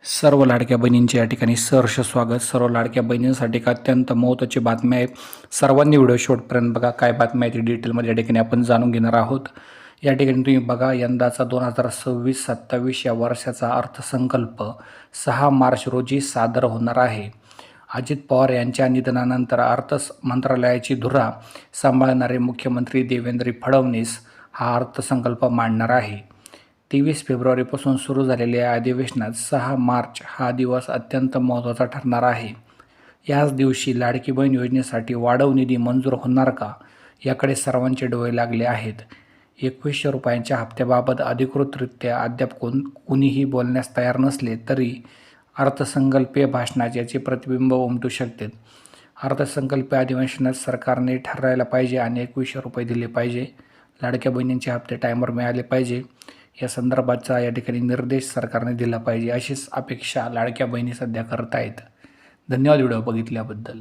सर्व लाडक्या बहिणींचे या ठिकाणी सहर्ष स्वागत. सर्व लाडक्या बहिणींसाठी एक अत्यंत महत्त्वाची बातमी आहे. सर्वांनी व्हिडिओ शेवटपर्यंत बघा. काय बातमी आहे ती डिटेलमध्ये या ठिकाणी आपण जाणून घेणार आहोत. या ठिकाणी तुम्ही बघा, यंदाचा 2026-27 या वर्षाचा अर्थसंकल्प 6 मार्च रोजी सादर होणार आहे. अजित पवार यांच्या निधनानंतर अर्थ मंत्रालयाची धुरा सांभाळणारे मुख्यमंत्री देवेंद्र फडणवीस हा अर्थसंकल्प मांडणार आहे. 23 फेब्रुवारीपासून सुरू झालेल्या या अधिवेशनात 6 मार्च हा दिवस अत्यंत महत्त्वाचा ठरणार आहे. याच दिवशी लाडकी बहीण योजनेसाठी वाढीव निधी मंजूर होणार का, याकडे सर्वांचे डोळे लागले आहेत. 2100 रुपयांच्या हप्त्याबाबत अधिकृतरित्या अद्याप कुणीही बोलण्यास तयार नसले तरी अर्थसंकल्पीय भाषणात याचे प्रतिबिंब उमटू शकते. अर्थसंकल्पीय अधिवेशनात सरकारने ठरवायला पाहिजे आणि 2100 रुपये दिले पाहिजे. लाडक्या बहिणींचे हप्ते टायमर मिळाले पाहिजे. या संदर्भाचा या ठिकाणी निर्देश सरकारने दिला पाहिजे, अशीच अपेक्षा लाडक्या बहिणी सध्या करत आहेत. धन्यवाद व्हिडिओ बघितल्याबद्दल.